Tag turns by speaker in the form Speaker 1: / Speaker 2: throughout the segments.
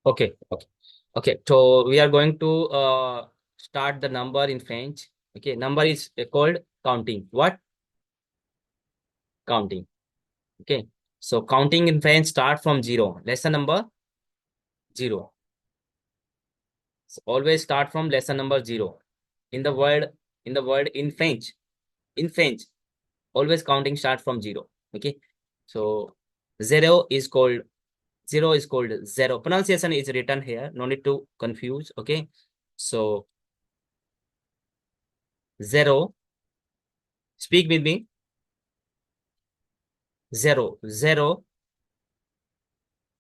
Speaker 1: Okay, okay, okay. So we are going to start the number in French. Okay, number is called counting. What? Counting. Okay. So counting in French start from zero. Lesson number zero. So always start from lesson number zero. In the word, in French, in French, always counting start from zero. Okay. So zero is called zero. Pronunciation is written here. No need to confuse. Okay. So zero. Speak with me. Zero, zero,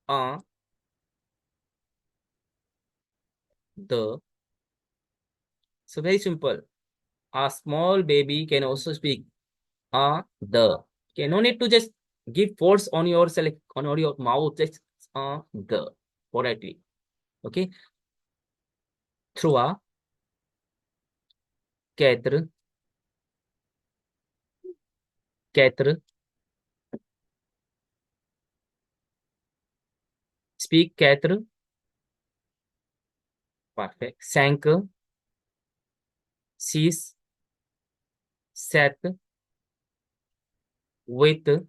Speaker 1: un, the. So very simple. A small baby can also speak the. Okay, no need to just give force on yourself, on your mouth, just the correctly. Okay. Trois, quatre, quatre. Speak quatre. Perfect. Cinq, six, sept, huit.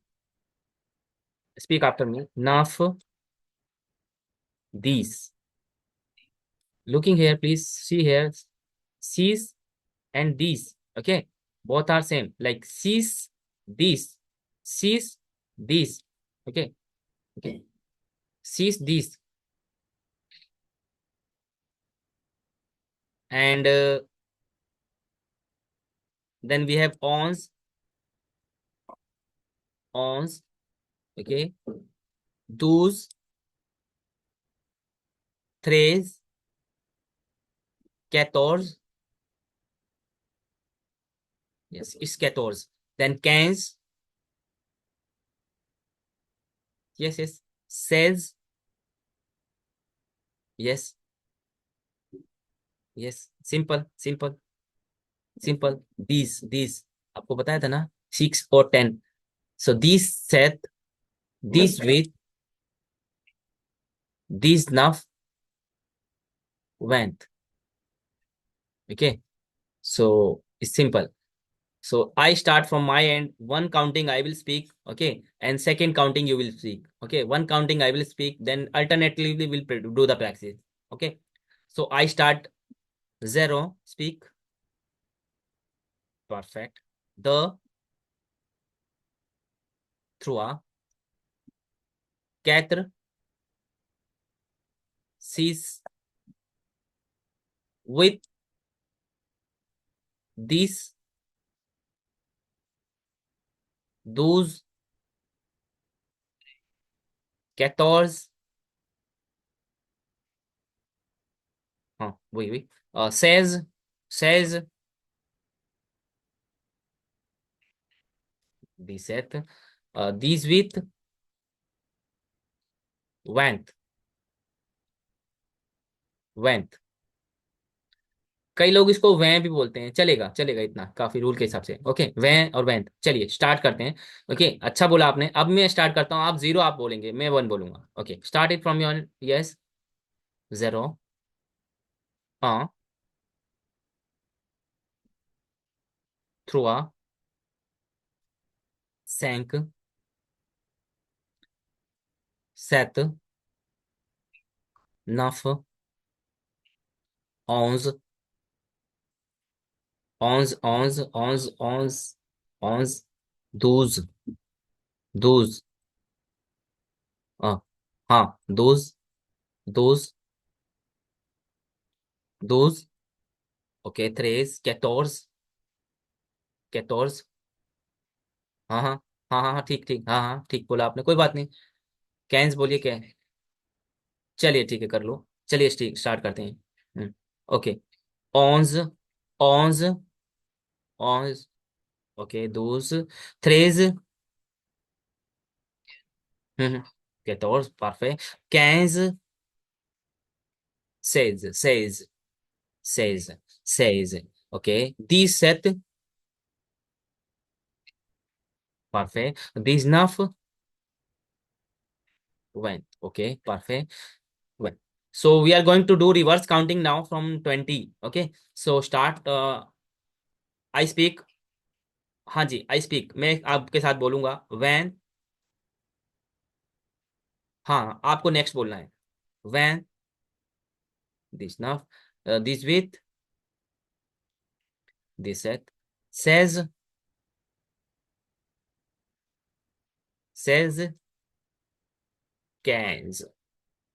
Speaker 1: Speak after me. Neuf, dix. Looking here, please see here. Six and these. Okay, both are same. Like six, this, six, this. Okay, okay. Six, this, and then we have ons, ons. Okay, douze, treize, quatorze. Yes, it's quatorze. Then quinze. Yes, yes. Seize. Yes, yes. Simple, simple, simple. These. आपको बताया था ना 6 और 10. So these set, this with, this enough went. Okay, so it's simple. So I start from my end. One counting I will speak. Okay, and second counting you will speak. Okay, one counting I will speak. Then alternatively we will do the practice. Okay, so I start zero. Speak. Perfect. The, trois, quatre, six, with, this, douze, quatorze. हाँ वही वही. Seize, seize, 17. 18, 20, 20. कई लोग इसको वैं भी बोलते हैं. चलेगा, चलेगा, इतना काफी रूल के हिसाब से. ओके, वैं और वैंत. चलिए स्टार्ट करते हैं. ओके, अच्छा बोला आपने. अब मैं स्टार्ट करता हूँ. आप जीरो आप बोलेंगे, मैं वन बोलूंगा. Okay, start it from your. Yes. Zero. हाँ. थ्रुआ. cinq, sept, neuf, onze, onze, douze, douze. हाँ, हाँ, douze, douze, douze. Okay, treize, quatorze, quatorze. हाँ, हाँ, हाँ, हाँ, हाँ, ठीक, ठीक, हाँ, हाँ, ठीक बोला आपने, कोई बात नहीं. कैंस बोलिए क्या है. चलिए ठीक है, कर लो. चलिए स्टार्ट करते हैं. ओके. ऑन्ज, ऑन्ज, ऑन्ज. ओके, दोज, थ्रेज. 14, parfait. 15, 16, 16, 16, 16. Ok. 17, parfait. 19, 20. Ok, parfait. Ouais. So we are going to do reverse counting now from 20. Okay. So start. I speak. हाँ जी, I speak. मैं आपके साथ बोलूंगा when. हाँ, आपको नेक्स्ट बोलना है when this now this with this set says cans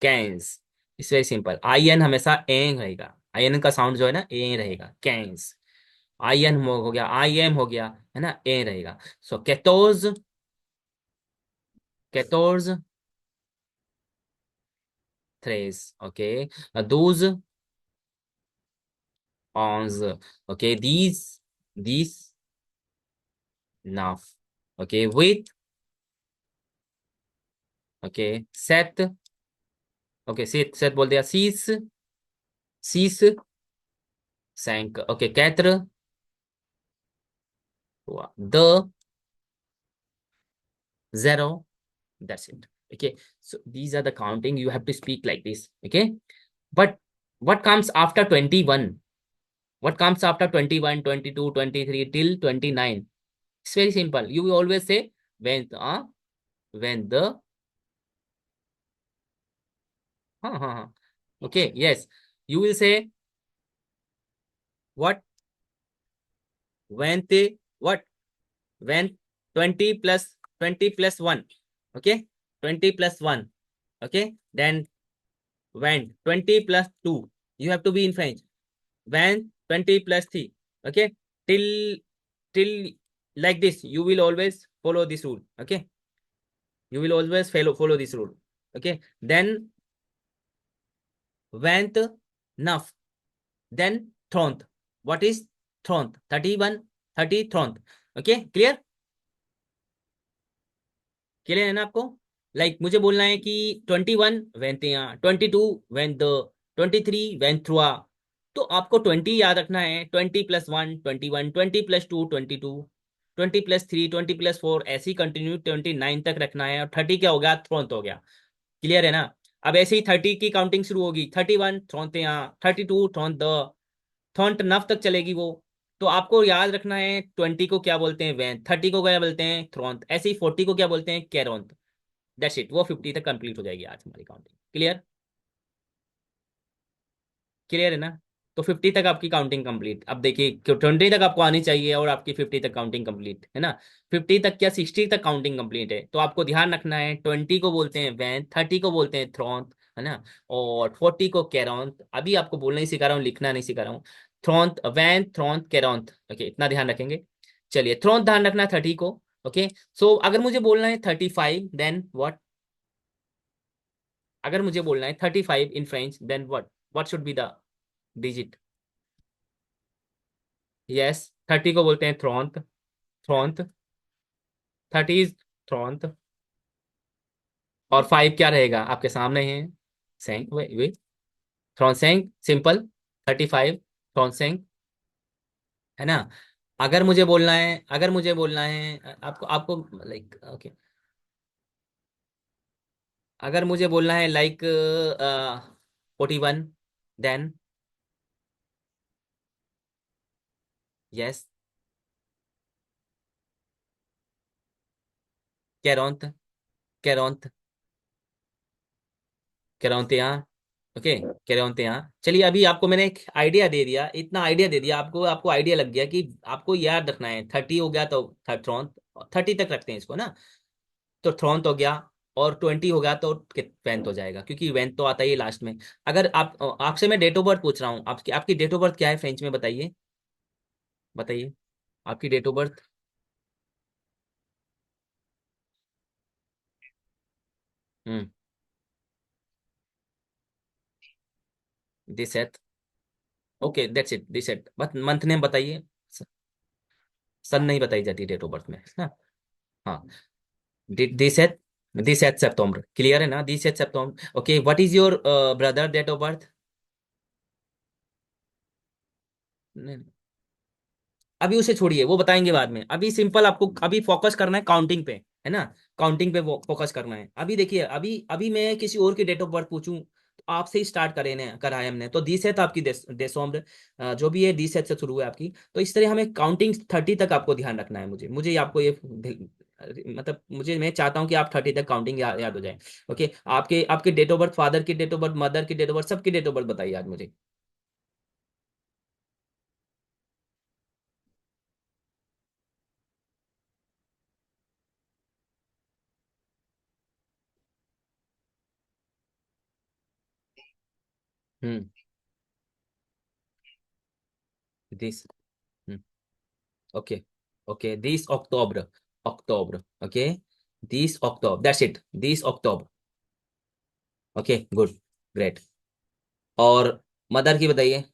Speaker 1: cans. It's very simple. आई एन हमेशा एंग रहेगा। आई एन का साउंड जो है ना ए रहेगा। कैंस। आई एन हो गया, आई एम हो गया, है ना, ए रहेगा। सो कैटोज कैटोर्स थ्रेस। ओके। दूज ऑन्स। ओके। दीज नाफ। ओके। विथ। ओके। सेट। ओके, सेट सेट बोल दिया। सीस सीस सैंक। ओके। कैत्र हुआ। द zero. That's it. Okay. So these are the counting. You have to speak like this. Okay. But what comes after 21? What comes after 21, 22, 23 till 29? It's very simple. You will always say when the okay, yes. You will say what when the what when 20 plus 1. Okay. 20 plus 1. Okay. Then when 20 plus 2. You have to be in French. When 20 plus 3. Okay. Till like this. You will always follow this rule. Okay. You will always follow this rule. Okay. Then went nuff. Then thront. What is thront? 31, 30 thront. Okay. Clear? Clear है ना आपको? Like मुझे बोलना है कि 21 वेंतिया, 22 वेंत, 23 वेंथ्रुआ। तो आपको 20 याद रखना है। 20 + 1 21, 20 + 2 22, 20 + 3 20 + 4, ऐसे ही कंटिन्यू 29 तक रखना है। और 30 क्या हो गया? थ्रोन्त हो गया। क्लियर है ना? अब ऐसे ही 30 की काउंटिंग शुरू होगी। 31 थ्रोन्त यहाँ, 32 थ्रोन्त द, थ्रोन्ट नफ तक चलेगी वो। तो आपको याद रखना है 20 को क्या बोलते हैं? वैन। 30 को क्या बोलते हैं? थ्रोन्त। ऐसे ही 40 को क्या बोलते हैं? कैरोन्त। That's it. वो 50 तक कंप्लीट हो जाएगी आज हमारी काउंटिंग। क्लियर? क्लियर है ना? तो 50 तक आपकी काउंटिंग कंप्लीट। अब देखिए 20 तक आपको आनी चाहिए और आपकी 50 तक काउंटिंग कंप्लीट है ना। 50 तक क्या 60 तक काउंटिंग कंप्लीट है। तो आपको ध्यान रखना है 20 को बोलते हैं वैन, 30 को बोलते हैं थ्रोन्त, है ना, और 40 को कैरोन्त। अभी आपको बोलना ही सिखा रहा हूँ, लिखना नहीं सिखा रहा हूँ। थ्रोन्त, वैन, थ्रोन्त, कैरोन्त। ओके, इतना ध्यान रखेंगे। चलिए, थ्रोन्त ध्यान रखना 30 को। ओके। सो अगर मुझे बोलना है 35 देन व्हाट? अगर मुझे बोलना है 35 in French then what should be the digit? Yes, 30 को बोलते हैं थ्रोन्त। थ्रोन्त। 30 इज थ्रोन्त। और 5 क्या रहेगा आपके सामने है? सेंक। वे वे थ्रोनसेंक, सिंपल। 35 थ्रोनसेंक, है ना। अगर मुझे बोलना है आपको आपको लाइक ओके, अगर मुझे बोलना है लाइक 41 देन यस कैरोंत। कैरोंत। कैरोंते यहाँ। ओके। कैरोंते यहाँ। चलिए, अभी आपको मैंने एक आइडिया दे दिया, इतना आइडिया दे दिया आपको। आपको आइडिया लग गया कि आपको याद रखना है 30 हो गया तो थ्रोन, 30 तक रखते हैं इसको ना। तो थ्रोन हो गया। और 20 हो गया तो वेंथ हो जाएगा, क्योंकि वेंथ तो आता ही है लास्ट में। अगर आप आपसे मैं डेट ऑफ बर्थ पूछ रहा हूँ, आपकी आपकी डेट ऑफ बर्थ क्या है फ्रेंच में? बताइए, बताइए आपकी date of birth. Hmm. This eight. Okay, that's it, this eight. But month name बताइए। सन नहीं बताई जाती डेट ऑफ बर्थ में ना। हाँ। This eight. दिस एट सितंबर। क्लियर है ना? दिस एट सितंबर। Okay, what is your brother date of birth? अभी उसे छोड़िए, वो बताएंगे बाद में। अभी सिंपल आपको अभी फोकस करना है काउंटिंग पे, है ना। काउंटिंग पे फोकस करना है। अभी देखिए, अभी अभी मैं किसी और की डेट ऑफ बर्थ पूछूं, आपसे ही स्टार्ट करे ने करा है हमने, तो दी से आपकी देशोम्र जो भी है दी से शुरू है आपकी। तो इस तरह हमें काउंटिंग 30 तक आपको ध्यान रखना है। मुझे आपको ये मतलब मुझे मैं चाहता हूँ कि आप 30 तक काउंटिंग याद हो जाए। ओके, आपके आपके डेट ऑफ बर्थ, फादर की डेट ऑफ बर्थ, मदर की डेट ऑफ बर्थ, सबकी डेट ऑफ बर्थ बताइए आज मुझे। हम्म। दिस। ओके। ओके, दिस अक्टूबर। अक्टूबर। ओके, दिस अक्टूबर, दैट्स इट, दिस अक्टूबर। Okay, good, great. और मदर की बताइए।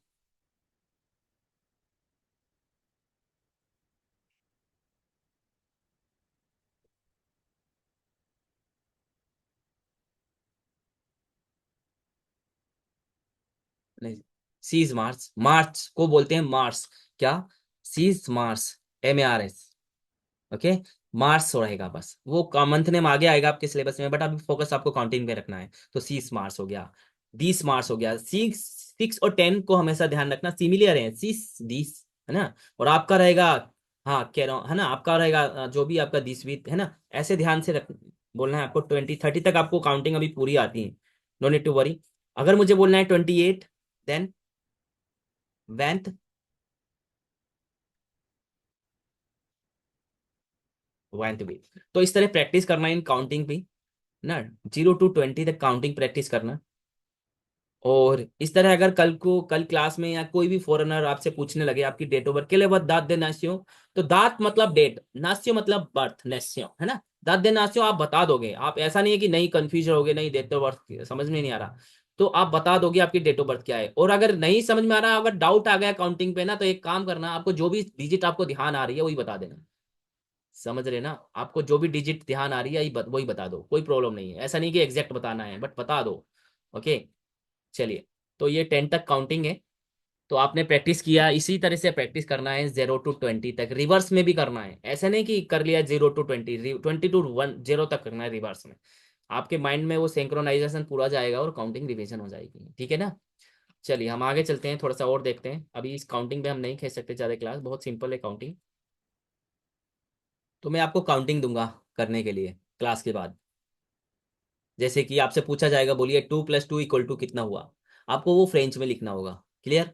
Speaker 1: नहीं, सीज मार्च, मार्च को बोलते हैं मार्स। क्या? सीज मार्स, MARS। ओके, मार्स रहेगा बस, वो का मंथ नेम आगे आएगा आपके सिलेबस में, बट अभी फोकस आपको काउंटिंग पे रखना है। तो 30 मार्च हो गया, 20 मार्च हो गया। 6 और 10 को हमेशा ध्यान रखना, सिमिलर है, 6 20, है ना। और आपका रहेगा, हाँ कह रहा हूँ, है ना, आपका रहेगा जो भी आपका 20 20, है ना। ऐसे ध्यान से रख, बोलना है आपको। 20 30 तक आपको काउंटिंग अभी पूरी आती है, नो नीड टू वरी। अगर मुझे बोलना है 28, देन वेंथ। वेंथ भी। तो इस तरह प्रैक्टिस करना इन काउंटिंग भी ना, 0 to 20 तक काउंटिंग प्रैक्टिस करना। और इस तरह अगर कल क्लास में या कोई भी फॉरेनर आपसे पूछने लगे आपकी डेट ऑफ बर्थ के लिए, बाद दात दे नास्यो, तो दात मतलब डेट, नास्यो मतलब बर्थ, नेस्यो, है ना। दात दे नास्यो आप बता दोगे, आप ऐसा नहीं है कि नहीं कंफ्यूज रहोगे, नहीं डेट ऑफ बर्थ समझ में नहीं आ रहा, तो आप बता दोगे आपकी डेट ऑफ बर्थ क्या है। और अगर नहीं समझ में आ रहा, अगर डाउट आ गया काउंटिंग पे ना, तो एक काम करना, आपको जो भी डिजिट आपको ध्यान आ रही है वही बता देना। समझ रहे ना, आपको जो भी डिजिट ध्यान आ रही है वही बता दो, कोई प्रॉब्लम नहीं है, ऐसा नहीं कि एग्जैक्ट बताना है, बट बता दो। ओके, चलिए। तो ये 10 तक काउंटिंग है। तो आपने प्रैक्टिस किया, इसी तरह से प्रैक्टिस करना है 0 to 20 तक, रिवर्स में भी करना है। ऐसा नहीं कि कर लिया 0 to 20, 20 to 10 तक करना है रिवर्स में। आपके माइंड में वो सिंक्रोनाइजेशन पूरा जाएगा और काउंटिंग रिवीजन हो जाएगी, ठीक है ना। चलिए हम आगे चलते हैं, थोड़ा सा और देखते हैं। अभी इस काउंटिंग पे हम नहीं खेल सकते ज़्यादा क्लास, बहुत सिंपल है काउंटिंग। तो मैं आपको काउंटिंग दूंगा करने के लिए क्लास के बाद। जैसे कि आपसे पूछा जाएगा, बोलिए 2 + 2 = कितना हुआ, आपको वो फ्रेंच में लिखना होगा। क्लियर?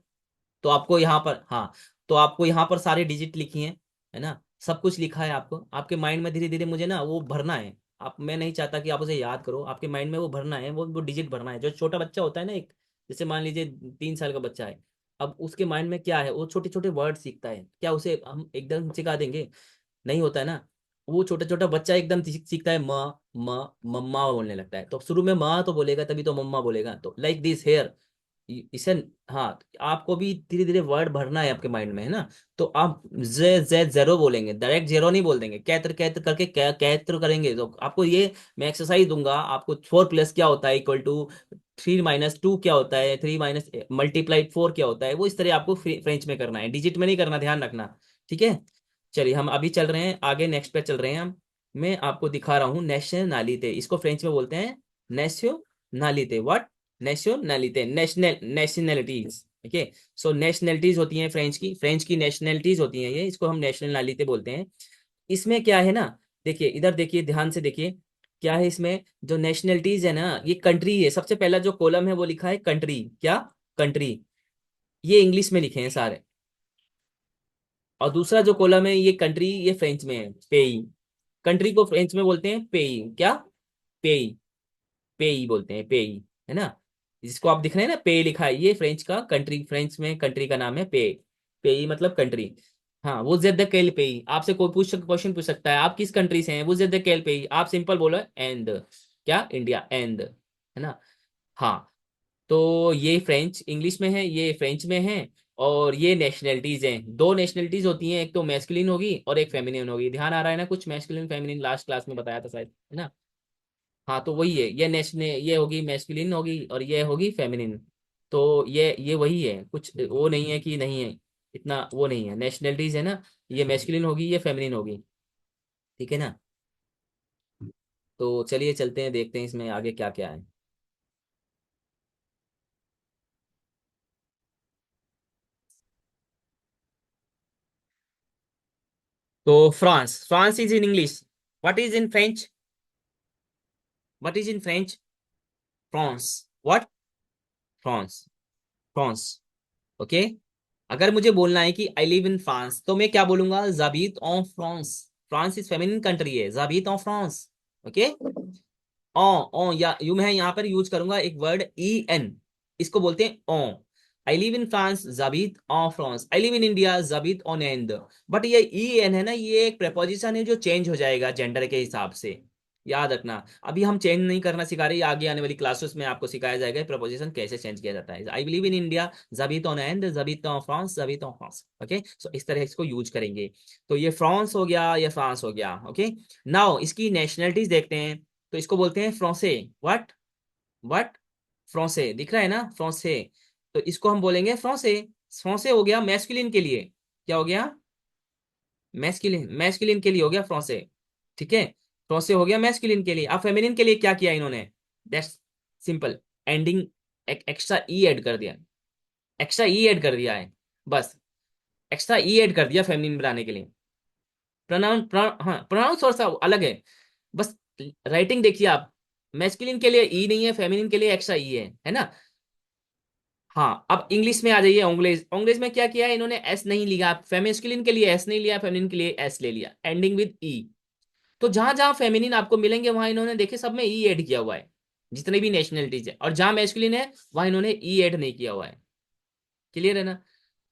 Speaker 1: तो आपको यहाँ पर, हाँ, तो आपको यहाँ पर सारे डिजिट लिखी हैं, है ना, सब कुछ लिखा है। आपको आपके माइंड में धीरे धीरे मुझे ना वो भरना है। आप, मैं नहीं चाहता कि आप उसे याद करो, आपके माइंड में वो भरना है, वो डिजिट भरना है। जो छोटा बच्चा होता है ना, एक, जैसे मान लीजिए 3 साल का बच्चा है, अब उसके माइंड में क्या है, वो छोटे छोटे वर्ड सीखता है, क्या उसे हम एकदम सिखा देंगे? नहीं होता है ना। वो छोटा छोटा बच्चा एकदम सीखता है, माँ, माँ, मम्मा बोलने लगता है। तो शुरू में माँ तो बोलेगा, तभी तो मम्मा बोलेगा, तो लाइक दिस हेयर, इसे, हाँ, तो आपको भी धीरे धीरे वर्ड भरना है आपके माइंड में, है ना। तो आप जे जे जेरो बोलेंगे, डायरेक्ट जेरो नहीं बोल देंगे, कैत्र कैत्र करके कैत्र करेंगे। तो आपको ये मैं एक्सरसाइज दूंगा आपको, 4+ क्या होता है = 3 - 2 क्या होता है, 3 - × 4 क्या होता है, वो इस तरह आपको फ्रेंच में करना है, डिजिट में नहीं करना, ध्यान रखना। ठीक है। चलिए हम अभी चल रहे हैं आगे, नेक्स्ट पे चल रहे हैं हम। मैं आपको दिखा रहा हूँ नेशनलिटी, इसको फ्रेंच में बोलते हैं nationality. What? Nationality, nationalities. Okay, so nationalities होती हैं फ्रेंच की नेशनलिटीज होती हैं ये, इसको हम नेशनलिटी बोलते हैं। इसमें क्या है ना, देखिए इधर देखिए, ध्यान से देखिए, क्या है इसमें, जो नेशनलिटीज है ना, ये कंट्री है। सबसे पहला जो कॉलम है वो लिखा है कंट्री, क्या? कंट्री, ये इंग्लिश में लिखे हैं सारे। और दूसरा जो कॉलम है ये कंट्री, ये फ्रेंच में है, पेई। कंट्री को फ्रेंच में बोलते हैं पेई, क्या? पेई, पेई बोलते हैं, पेई, है ना। जिसको आप दिख रहे हैं ना, पे लिखा है, ये फ्रेंच का कंट्री, फ्रेंच में कंट्री का नाम है पे। पेई मतलब कंट्री। हाँ, वो जेड द केल पेई, आपसे कोई पूछ क्वेश्चन पूछ सकता है, आप किस कंट्री से हैं, वो जेड द केल पेई, आप सिंपल बोलो एंड, क्या? इंडिया एंड, है ना। हाँ, तो ये फ्रेंच इंग्लिश में है, ये फ्रेंच में है। और ये नेशनलिटीज हैं, दो नेशनलिटीज होती हैं, एक तो मैस्कुलिन होगी और एक फेमिनिन होगी। ध्यान आ रहा है ना, कुछ मैस्कुलिन फेमिनिन लास्ट क्लास में बताया था शायद, है ना। हाँ, तो वही है, ये नेशनल, ये होगी मैस्कुलिन होगी और ये होगी फेमिनिन। तो ये वही है, कुछ वो नहीं है कि नहीं है, इतना वो नहीं है। नेशनलिटीज है ना, ये मैस्कुलिन होगी, ये फेमिनिन होगी, ठीक है ना। तो चलिए चलते हैं, देखते हैं इसमें आगे क्या क्या है। तो फ्रांस, फ्रांस is in English, what is in French, what is in French, France, what, France, France, okay. अगर मुझे बोलना है कि आई लिव इन फ्रांस, तो मैं क्या बोलूंगा, जाबित ऑन फ्रांस, फ्रांस इज फेमिनिन कंट्री है, जाबित ऑन फ्रांस, ओके। ओ, ओ या यू, मैं यहाँ पर यूज करूंगा एक वर्ड ई एन, इसको बोलते हैं ओ। आई लिव इन फ्रांस, जाबित ऑन फ्रांस, आई लिव इन इंडिया, जाबित ऑन एंड। बट ये ई एन है ना, ये एक प्रेपोजिशन है जो चेंज हो जाएगा जेंडर के हिसाब से, याद रखना। अभी हम चेंज नहीं करना सिखा रहे, आगे आने वाली क्लासेस में आपको सिखाया जाएगा प्रपोजिशन कैसे चेंज किया जाता है। आई लिव इन इंडिया, जाबित ऑन एंड, जाबित ऑन फ्रांस, जाबित ऑन फ्रांस, ओके। सो इस तरह इसको यूज करेंगे। तो ये फ्रांस हो गया, ये फ्रांस हो गया, ओके। नाउ इसकी नेशनलिटीज देखते हैं। तो इसको बोलते हैं फ्रांसे, व्हाट, व्हाट, फ्रांसे, दिख रहा है ना, फ्रांसे। तो इसको हम बोलेंगे फ्रांसे। फ्रांसे हो गया मैस्कुलिन के लिए, क्या हो गया, मैस्कुलिन, मैस्कुलिन के लिए हो गया फ्रांसे, ठीक है। फ्रांसे हो गया मैस्कुलिन के लिए। अब फेमिनिन के लिए क्या किया इन्होंने, दैट्स सिंपल, एंडिंग एक एक्स्ट्रा ई ऐड कर दिया, एक्स्ट्रा ई ऐड कर दिया है, बस एक्स्ट्रा ई ऐड कर दिया फेमिनिन बनाने के लिए। हाँ प्रोनाउंस थोड़ा सा अलग है, बस राइटिंग देखिए आप, मैस्कुलिन के लिए ई नहीं है, फेमिनिन के लिए एक्स्ट्रा ई है ना। हाँ अब इंग्लिश में आ जाइए, अंग्रेज, अंग्रेज में क्या किया है इन्होंने, एस नहीं लिया, फेमिस्कुलिन के लिए एस नहीं लिया, फेमिनिन के लिए एस ले लिया, एंडिंग विद ई। तो जहां जहां फेमिनिन आपको मिलेंगे वहां इन्होंने देखे सब में ई ऐड किया हुआ है, जितने भी नेशनलिटीज है, और जहां मैस्कुलिन है वहां इन्होंने ई ऐड नहीं किया हुआ है, क्लियर है ना।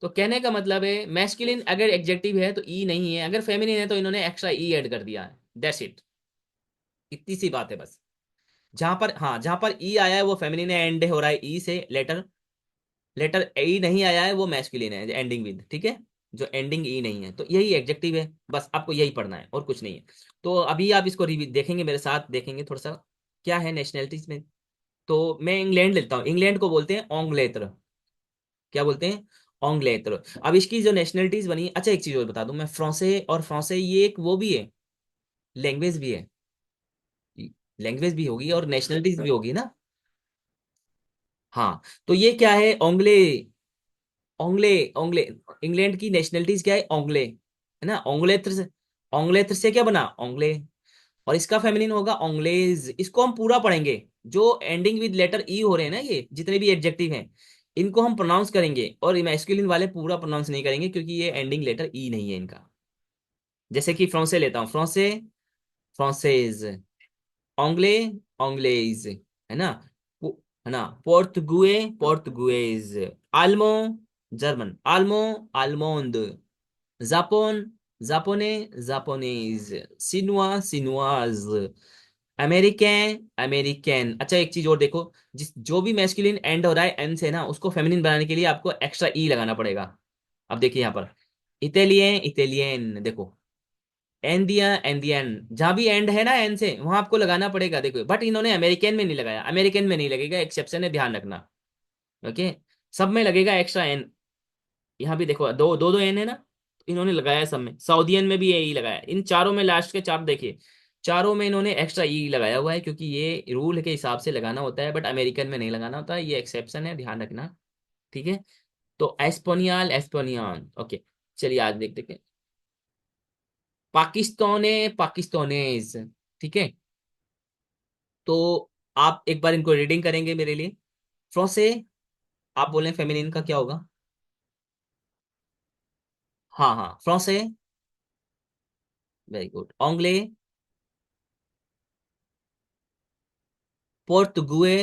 Speaker 1: तो कहने का मतलब है मैस्कुलिन अगर एडजेक्टिव है तो ई नहीं है, अगर फेमिनिन है तो इन्होंने एक्स्ट्रा ई ऐड कर दिया है, दैट्स इट, इतनी सी बात है बस। जहां पर, हाँ जहां पर ई आया है वो फेमिनिन है, एंड हो रहा है ई से, लेटर, लेटर ई नहीं आया है वो मैस्कुलिन है, एंडिंग विद, ठीक है। जो एंडिंग ई नहीं है तो यही एडजेक्टिव है, बस आपको यही पढ़ना है और कुछ नहीं है। तो अभी आप इसको रिव्यू देखेंगे, मेरे साथ देखेंगे थोड़ा सा क्या है नेशनलिटीज में। तो मैं इंग्लैंड लेता हूँ, इंग्लैंड को बोलते हैं ओंगलेत्र, क्या बोलते हैं, ओंगलेत्र। अब इसकी जो नेशनलिटीज बनी, अच्छा एक चीज और बता दूं मैं, फ्रांसे, और फ्रांसे ये एक वो भी है, लैंग्वेज भी है, लैंग्वेज भी होगी और नेशनलिटीज भी होगी ना। हाँ तो ये क्या है, ओंगले, ओंगले, ओंगले, इंग्लैंड की नेशनलिटीज क्या है, ओंगले, है ना, ओंगलेत्र से, ओंगलेत्र से क्या बना, ओंगले। और इसका फेमिनिन होगा ओंगलेज, इसको हम पूरा पढ़ेंगे, जो एंडिंग विद लेटर ई हो रहे हैं ना, ये जितने भी एडजेक्टिव हैं इनको हम प्रोनाउंस करेंगे, और मैस्कुलिन वाले पूरा प्रोनाउंस नहीं करेंगे क्योंकि ये एंडिंग लेटर ई नहीं है इनका। जैसे कि फ्रांसे लेता हूँ, फ्रांसे, फ्रांसेज, ओंगले, ओंगलेज, है ना, है ना, पोर्तुगुए, पोर्तुगुएज, आल्मो, जर्मन, आल्मो, आलमोंद, जापान, जापोने, जापोनीज, सिनुआ, सिनुआज, अमेरिकन, अमेरिकन। अच्छा एक चीज और देखो, जिस जो भी मैस्कुलिन एंड हो रहा है एन से ना, उसको फेमिनिन बनाने के लिए आपको एक्स्ट्रा ई लगाना पड़ेगा। अब देखिए यहाँ पर, इटालियन, इटालियन, देखो, एंडिया, एंडियन, जहां भी एंड है ना एन से वहां आपको लगाना पड़ेगा, देखो। बट इन्होंने अमेरिकन में नहीं लगाया, अमेरिकन में नहीं लगेगा, एक्सेप्शन है, ध्यान रखना, ओके। सब में लगेगा एक्स्ट्रा एन, यहाँ भी देखो दो दो दो एन है ना, इन्होंने लगाया है सब में, साउदियन में भी ये ई लगाया है, इन चारों में लास्ट के चार देखिए, चारों में इन्होंने एक्स्ट्रा ई लगाया हुआ है, क्योंकि ये रूल के हिसाब से लगाना होता है, बट अमेरिकन में नहीं लगाना होता है, ये एक्सेप्शन है, ध्यान रखना, ठीक है। तो एस्पोनियल, एस्पोनियन, ओके। चलिए आज देखते हैं, पाकिस्ताने, पाकिस्तानीज, ठीक है। तो आप एक बार इनको रीडिंग करेंगे मेरे लिए, फ्रांसे, आप बोलें फेमिनिन का क्या होगा, हाँ हाँ फ्रांसे, वेरी गुड, ओंगले, पोर्तुगुए,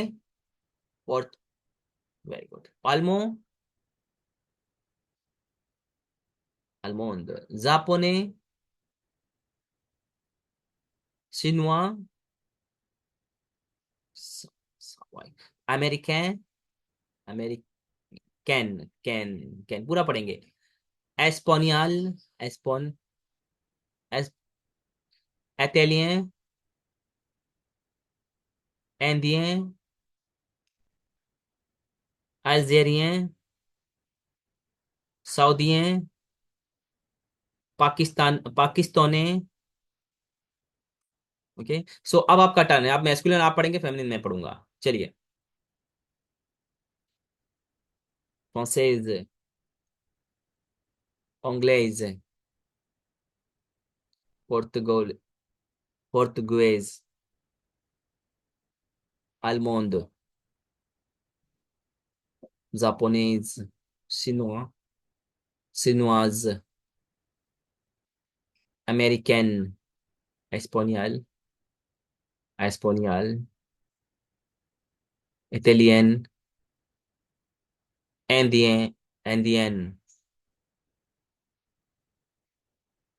Speaker 1: पोर्ट, वेरी गुड, पाल्मो, almond, जापोने, सिनुआ, अमेरिकन, अमेरिकन, कैन, कैन पूरा पढ़ेंगे, एस्पोनियल, एस्पोन, एस, इटालियन, एंडियन, अल्जेरियन, सऊदीयन, पाकिस्तान, पाकिस्तानी, ओके। सो अब आपका टर्न है, आप मैस्कुलिन आप पढ़ेंगे, फेमिनिन मैं पढ़ूंगा, चलिए। फ्रांसेज, अंग्रेज, पोर्तुगल, पोर्तुगेज, almond, जापानीज, सिनुआ, सिनुआज, अमेरिकन, एस्पोनियल, एस्पोनियल, इटालियन, एंडियन, एंडियन,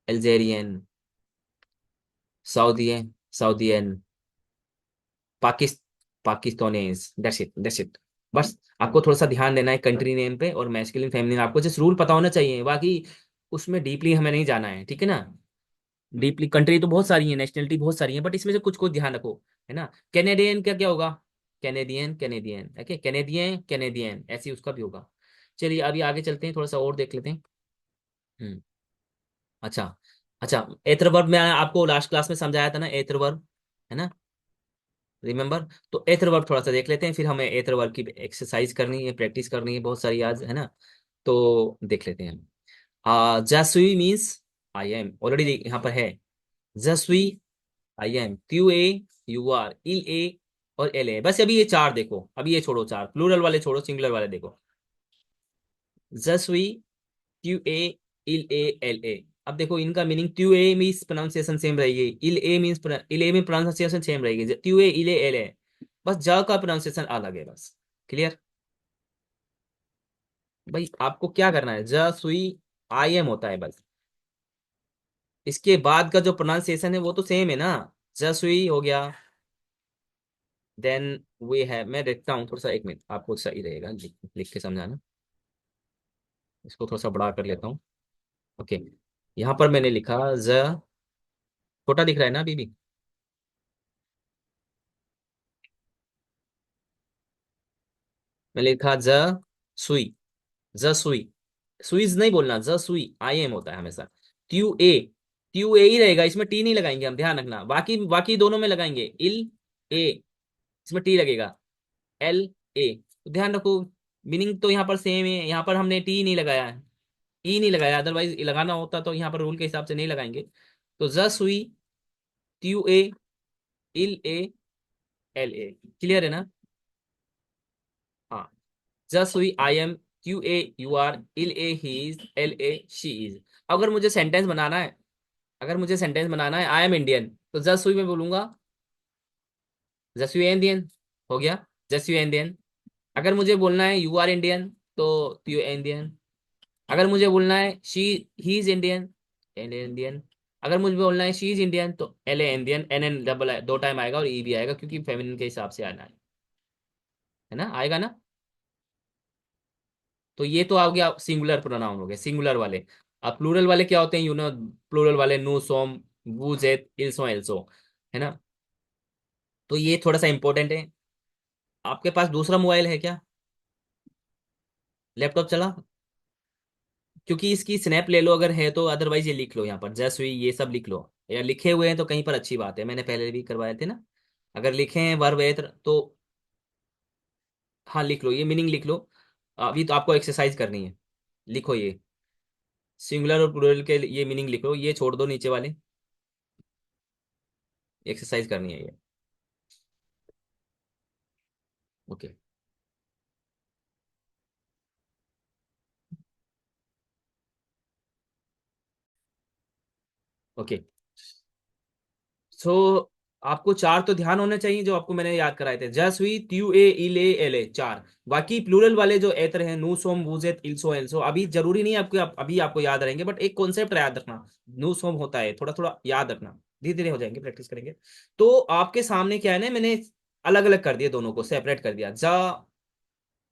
Speaker 1: अल्जेरियन, साउदियन, साउदियन, पाकिस पाकिस्तानीज। That's it. बस आपको थोड़ा सा ध्यान देना है कंट्री नेम पे और मैस्कुलिन फेमिनिन, आपको जस्ट रूल पता होना चाहिए, बाकी उसमें डीपली हमें नहीं जाना है, ठीक है ना। डीपली कंट्री तो बहुत सारी है, नेशनलिटी बहुत सारी है, बट इसमें से कुछ कुछ ध्यान रखो, है ना। कैनेडियन का क्या होगा? Canadian, Canadian, okay, Canadian, Canadian, ऐसे ही उसका भी होगा। चलिए अभी आगे चलते हैं, थोड़ा सा और देख लेते हैं। हम्म। अच्छा, अच्छा, एत्र वर्ब मैं आपको लास्ट क्लास में समझाया था ना, एत्र वर्ब, है ना, रिमेम्बर। तो एत्र वर्ब थोड़ा सा देख लेते हैं, फिर हमें एत्र वर्ब की एक्सरसाइज करनी है, प्रैक्टिस करनी है बहुत सारी आज, है ना। तो देख लेते हैं। जसुई मीन्स आई एम, ऑलरेडी यहाँ पर है। जसुई, आई एम, क्यू ए, यू आर, इल ए और एल ए। बस अभी ये चार देखो, अभी ये छोड़ो, चार प्लूरल वाले छोड़ो, सिंगुलर वाले देखो। जसुई, क्यू ए, इल ए, एल ए। अब देखो इनका मीनिंग, क्यू ए मीन्स प्रोनाउंसिएशन सेम रहेगी, इल ए मीन्स, इल ए में प्रोनाउंसिएशन सेम रहेगी, क्यू ए, इल ए, एल ए। बस ज का प्रोनाउंसिएशन अलग है, बस। क्लियर? भाई आपको क्या करना है, ज सुई आई एम होता है बस, इसके बाद का जो प्रोनाउंसिएशन है वो तो सेम है ना। ज सुई हो गया, देन वी है, मैं देखता हूँ थोड़ा सा, एक मिनट, आपको सही रहेगा लिख के समझाना। इसको थोड़ा सा बड़ा कर लेता हूँ। ओके, यहाँ पर मैंने लिखा ज, छोटा दिख रहा है ना अभी भी? मैंने लिखा ज सुई, ज सुई, सुईज नहीं बोलना, ज सुई आई एम होता है हमेशा। ट्यू ए, ट्यू ए ही रहेगा, इसमें टी नहीं लगाएंगे हम, ध्यान रखना, बाकी बाकी दोनों में लगाएंगे, इल ए, इसमें टी लगेगा, एल ए, तो ध्यान रखो, मीनिंग तो यहाँ पर सेम है, यहाँ पर हमने टी नहीं लगाया है, ई नहीं लगाया, अदरवाइज लगाना होता तो यहाँ पर रूल के हिसाब से नहीं लगाएंगे। तो ज सुई, ट्यू ए, इल ए, एल ए। क्लियर है ना? हाँ, जस्ट हुई आई एम, क्यू ए यू आर, इल ए ही इज, एल ए शी इज। अगर मुझे सेंटेंस बनाना है, अगर मुझे सेंटेंस बनाना है आई एम इंडियन, तो जस्ट हुई मैं बोलूंगा जस्ट यू इंडियन, हो गया, जस्ट यू इंडियन। अगर मुझे बोलना है यू आर इंडियन, तो यू इंडियन। अगर मुझे बोलना है she, he is Indian, L Indian. अगर मुझे बोलना है शी इज इंडियन, तो L A Indian, N N double दो टाइम आएगा और ई भी आएगा, क्योंकि फेमिनिन के हिसाब से आना है ना, आएगा ना। तो ये तो आ गया सिंगुलर प्रोनाउन हो गए, सिंगुलर वाले। अब प्लूरल वाले क्या होते हैं, यू नो, प्लूरल वाले नु, सोम, वू, जेट, इल्सो, एल्सो, है ना। तो ये थोड़ा सा इंपॉर्टेंट है। आपके पास दूसरा मोबाइल है क्या? लैपटॉप चला? क्योंकि इसकी स्नैप ले लो अगर है तो, अदरवाइज ये लिख लो यहाँ पर, जस्ट हुई, ये सब लिख लो, या लिखे हुए हैं तो कहीं पर अच्छी बात है, मैंने पहले भी करवाए थे ना। अगर लिखे हैं वर्ब है तो हाँ लिख लो, ये मीनिंग लिख लो। अभी तो आपको एक्सरसाइज करनी है, लिखो ये सिंगुलर और प्लूरल के ये मीनिंग लिख लो, ये छोड़ दो नीचे वाले, एक्सरसाइज करनी है ये। Okay, okay. सो आपको चार तो ध्यान होने चाहिए, जो आपको मैंने याद कराए थे, जसवी, त्यू ए, इले, एले, चार। बाकी प्लूरल वाले जो एतर हैं, नू, सोम, वूजेत, इल्सो, एल्सो, अभी जरूरी नहीं है आपको, अभी आपको याद रहेंगे, बट एक कॉन्सेप्ट याद रखना, नू सोम होता है, थोड़ा थोड़ा याद रखना, धीरे धीरे हो जाएंगे, प्रैक्टिस करेंगे। तो आपके सामने क्या है ना, मैंने अलग अलग कर दिया, दोनों को सेपरेट कर दिया, जा,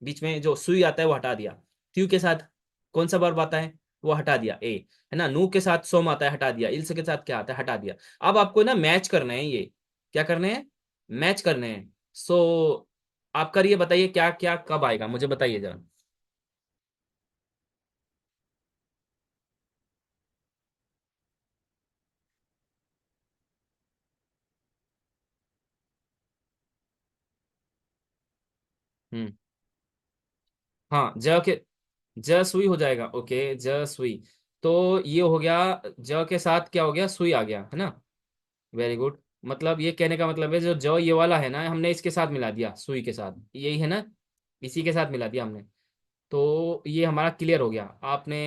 Speaker 1: बीच में जो सुई आता है वो हटा दिया, त्यू के साथ कौन सा वर्ब आता है वो हटा दिया, ए, है ना, नू के साथ सोम आता है, हटा दिया, इल्स के साथ क्या आता है, हटा दिया। अब आपको ना मैच करना है ये, क्या करने हैं, मैच करने हैं। सो आप करिए, बताइए क्या क्या कब आएगा, मुझे बताइए जरा। हम्म। हाँ, ज के, ज सुई हो जाएगा, ओके, ज सुई। तो ये हो गया, ज के साथ क्या हो गया, सुई आ गया है ना। Very good. मतलब ये कहने का मतलब है जो ज ये वाला है ना, हमने इसके साथ मिला दिया, सुई के साथ, यही है ना, इसी के साथ मिला दिया हमने। तो ये हमारा क्लियर हो गया। आपने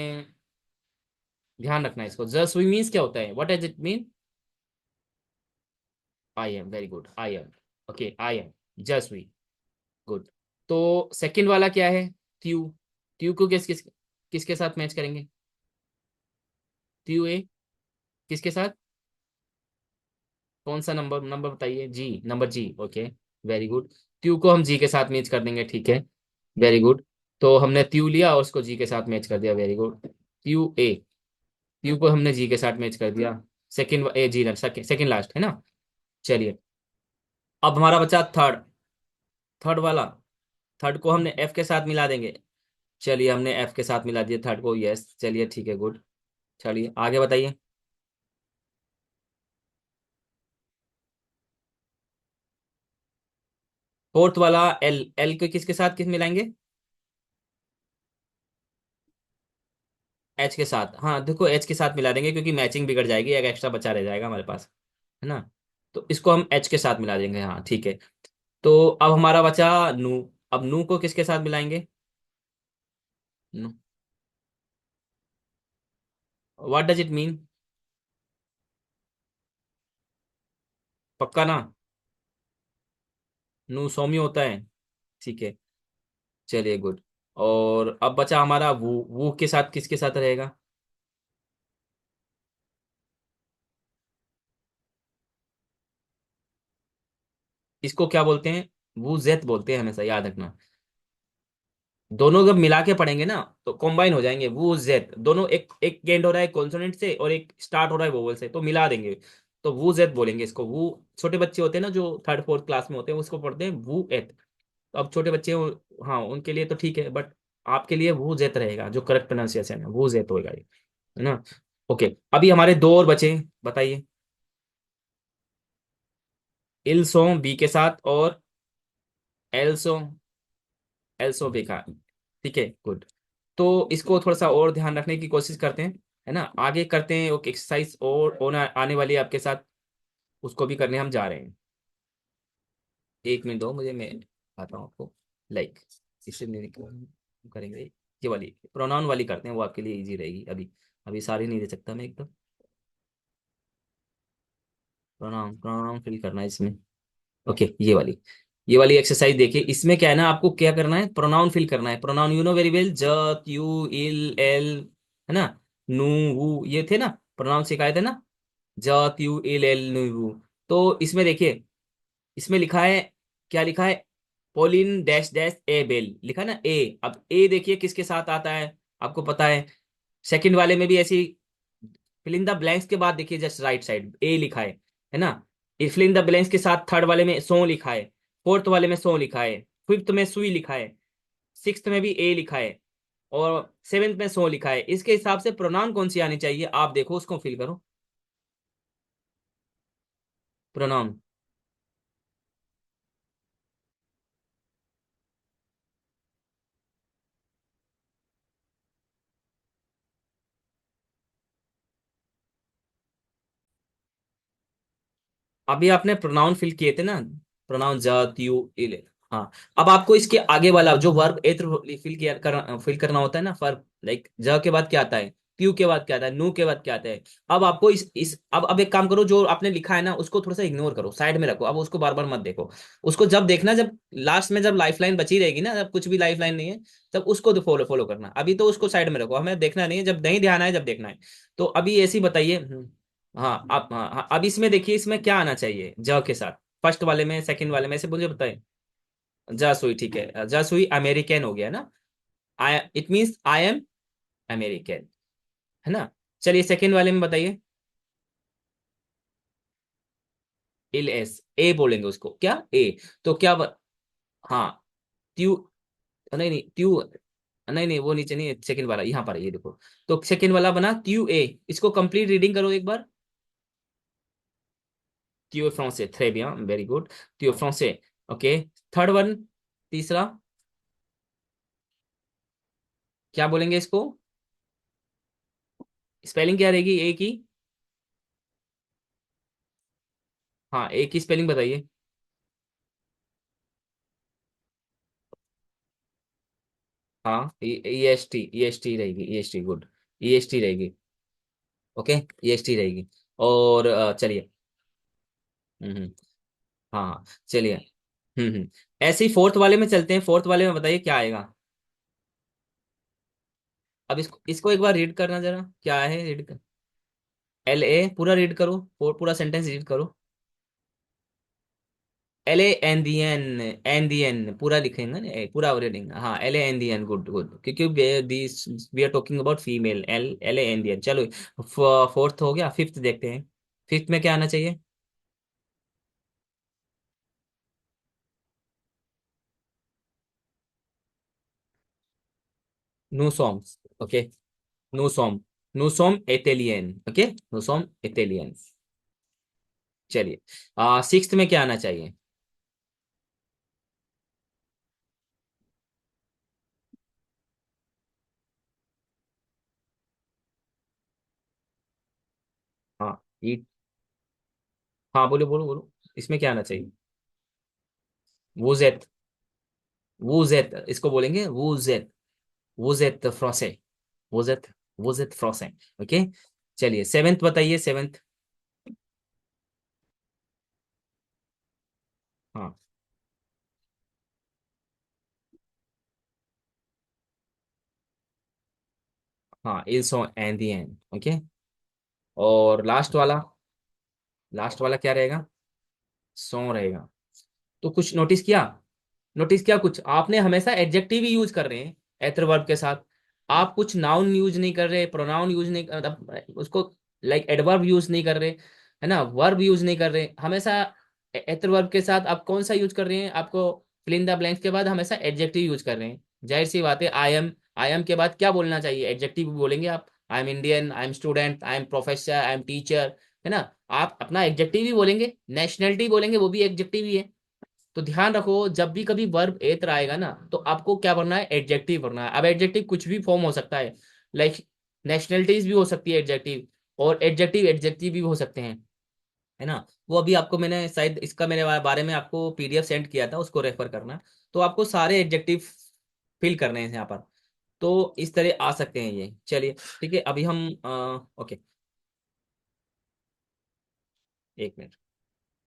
Speaker 1: ध्यान रखना है इसको, ज सुई मीन्स क्या होता है, what does it mean. I am, very good, I am. Okay, I am, ज सुई। गुड। तो सेकंड वाला क्या है, त्यू। त्यू को किसके साथ मैच करेंगे, त्यू ए किसके साथ, कौन सा नंबर, नंबर बताइए, जी, नंबर जी, ओके। Very good. त्यू को हम जी के साथ मैच कर देंगे, ठीक है। Very good. तो हमने त्यू लिया और उसको जी के साथ मैच कर दिया, वेरी गुड। त्यू ए, त्यू को हमने जी के साथ मैच कर दिया। सेकंड ए जी, सेकंड लास्ट है ना। चलिए, अब हमारा बचा थर्ड, थर्ड वाला। थर्ड को हमने एफ के साथ मिला देंगे। चलिए, हमने एफ के साथ मिला दिया थर्ड को, यस, चलिए ठीक है, गुड। चलिए आगे बताइए। फोर्थ वाला एल, एल को किसके साथ किस मिलाएंगे, एच के साथ। हाँ देखो, एच के साथ मिला देंगे क्योंकि मैचिंग बिगड़ जाएगी, एक एक्स्ट्रा बचा रह जाएगा हमारे पास, है ना। तो इसको हम एच के साथ मिला देंगे, हाँ ठीक है। तो अब हमारा बचा नू। अब नू को किसके साथ मिलाएंगे, नू, व्हाट डज इट मीन, पक्का ना, नू सौम्य होता है, ठीक है। चलिए गुड। और अब बचा हमारा वो के साथ किसके साथ रहेगा, इसको क्या बोलते हैं, वो जेत बोलते हैं, हमेशा याद रखना। दोनों जब मिला के पढ़ेंगे ना तो कॉम्बाइन हो जाएंगे, वो जेड दोनों, एक एक एंड हो रहा है कॉन्सोनेंट से और एक स्टार्ट हो रहा है वोवल से, तो मिला देंगे। तो वो जेड बोलेंगे इसको, वो छोटे बच्चे होते हैं ना जो थर्ड फोर्थ क्लास में होते हैं, उसको पढ़ते हैं वो एथ। तो अब छोटे बच्चे हाँ उनके लिए तो ठीक है, बट आपके लिए वो जेड रहेगा, जो करेक्ट प्रोनाउंसिएशन है वो जेड होगा ये, है ना। ओके, अभी हमारे दो और बचे, बताइए। इल्सो बी के साथ और एल्सो, एल्सो बी का, ठीक है, गुड। तो इसको थोड़ा सा और ध्यान रखने की कोशिश करते हैं, है ना। आगे करते हैं, एक एक्सरसाइज और आने वाली है आपके साथ, उसको भी करने हम जा रहे हैं। एक मिनट दो मुझे, मैं आता हूँ आपको। लाइक, इससे नहीं करेंगे, ये वाली प्रोनाउन वाली करते हैं, वो आपके लिए इजी रहेगी। अभी अभी सारी नहीं दे सकता मैं एकदम। प्रोनाउन, प्रोनाउन फिल करना है इसमें। ओके, ये वाली एक्सरसाइज देखिए, इसमें क्या है ना, आपको क्या करना है, प्रोनाउन फिल करना है। Pronoun you know very well, ज, यू, इल, एल, है ना, नू, वू, ये थे ना प्रोनाउन, सिखाए थे ना, ज, यू, इल, एल, नू, वू। तो इसमें देखिए, इसमें लिखा है, क्या लिखा है, पोलिन डैश डैश ए बेल, लिखा है ना ए। अब ए देखिए किसके साथ आता है, आपको पता है। सेकंड वाले में भी ऐसी, फिल इन द ब्लैंक्स के बाद देखिए जस्ट राइट साइड ए लिखा है ना। फिल इन द ब्लैंक्स के साथ थर्ड वाले में सो लिखा है, फोर्थ वाले में सो लिखा है, फिफ्थ में सुई लिखा है, सिक्स्थ में भी ए लिखा है, और सेवेंथ में सो लिखा है। इसके हिसाब से प्रोनाउन कौन सी आनी चाहिए, आप देखो उसको फिल करो, प्रोनाउन। अभी आपने प्रोनाउन फिल किए थे ना, प्रोनाउन जात यू इले, हाँ। अब आपको इसके आगे वाला जो वर्ब एत्र फिल करना होता है ना, फर्ब, लाइक ज के बाद क्या आता है, त्यू के बाद क्या आता है, नू के बाद क्या आता है। अब आपको इस अब एक काम करो, जो आपने लिखा है ना उसको थोड़ा सा इग्नोर करो, साइड में रखो, अब उसको बार बार मत देखो। उसको जब देखना, जब लास्ट में जब लाइफ लाइन बची रहेगी ना, जब कुछ भी लाइफ लाइन नहीं है, तब उसको फॉलो फॉलो करना। अभी तो उसको साइड में रखो, हमें देखना नहीं है, जब नहीं ध्यान आए जब देखना है। तो अभी ऐसे ही बताइए। हाँ, आप, हाँ हाँ, अब इसमें देखिए, इसमें क्या आना चाहिए ज के साथ, फर्स्ट वाले में सेकंड वाले में से मुझे बताइए। जासुई, ठीक है, जासुई अमेरिकन हो गया ना, आई, it means I am American, है ना। चलिए सेकंड वाले में बताइए, इल एस, ए बोलेंगे उसको, क्या ए, तो हाँ, ट्यू, नहीं नहीं ट्यू, नहीं नहीं वो नीचे नहीं है, सेकंड वाला यहाँ पर है, ये देखो। तो सेकंड वाला बना ट्यू ए, इसको कंप्लीट रीडिंग करो एक बार। ट्यू फ्रांसे, très bien, वेरी गुड, ट्यू फ्रांसे। ओके, थर्ड वन, तीसरा, क्या बोलेंगे इसको, स्पेलिंग क्या रहेगी ए की? हाँ, ए की स्पेलिंग बताइए। हाँ, E S T, E S T रहेगी, E S T, good. E S T रहेगी। ओके, ई एस टी रहेगी। और चलिए। हम्म। हाँ हाँ, चलिए। ऐसे ही फोर्थ वाले में चलते हैं। फोर्थ वाले में बताइए क्या आएगा। अब इसको एक बार रीड करना जरा, क्या है, रीड कर। एल ए पूरा रीड करो, पूरा सेंटेंस रीड करो। L A N D N, N D N पूरा लिखेंगे ना, पूरा रीडिंग। हाँ, L A N D N, good good, क्योंकि this we are talking about female. L L A N D N. चलो, फोर्थ हो गया, फिफ्थ देखते हैं। फिफ्थ में क्या आना चाहिए? No songs. Okay, no song, no song Italian. Okay, no song Italian. चलिए, सिक्स्थ में क्या आना चाहिए? हाँ, ईट। हाँ, बोलो बोलो बोलो, इसमें क्या आना चाहिए? वोजेट, वोजेट इसको बोलेंगे, वोजेट, वोजेट फ्रॉसे, वोजेट, वोजेट फ्रॉसे। ओके, चलिए सेवेंथ बताइए, सेवेंथ। हाँ हाँ, ill so and the end. Okay, और लास्ट वाला क्या रहेगा? सो रहेगा। तो कुछ नोटिस किया? नोटिस किया कुछ? आपने हमेशा एडजेक्टिव ही यूज कर रहे हैं एत्र वर्ब के साथ। आप कुछ नाउन यूज नहीं कर रहे, प्रोनाउन यूज नहीं उसको लाइक एडवर्ब यूज नहीं कर रहे, है ना, वर्ब यूज नहीं कर रहे हमेशा। एत्र वर्ब के साथ आप कौन सा यूज कर रहे हैं? आपको फिल इन द ब्लैंक्स के बाद हमेशा एडजेक्टिव यूज कर रहे हैं। जाहिर सी बात है, आई एम, आई एम के बाद क्या बोलना चाहिए? एडजेक्टिव बोलेंगे आप। I am Indian, I am student, I am professor, I am teacher, है ना। आप अपना एडजेक्टिव ही बोलेंगे, नेशनलिटी बोलेंगे, वो भी एडजेक्टिव ही है। तो ध्यान रखो, जब भी कभी वर्ब एत्र आएगा ना, तो आपको क्या करना है? एडजेक्टिव करना है। अब एडजेक्टिव कुछ भी फॉर्म हो सकता है, लाइक नेशनलिटीज भी हो सकती है एडजेक्टिव, और एडजेक्टिव एडजेक्टिव भी हो सकते हैं, है ना। वो अभी आपको मैंने शायद इसका मेरे बारे में आपको पीडीएफ सेंड किया था, उसको रेफर करना। तो आपको सारे एडजेक्टिव फिल करने हैं यहाँ पर। तो इस तरह आ सकते हैं ये। चलिए, ठीक है, अभी हम ओके, एक मिनट।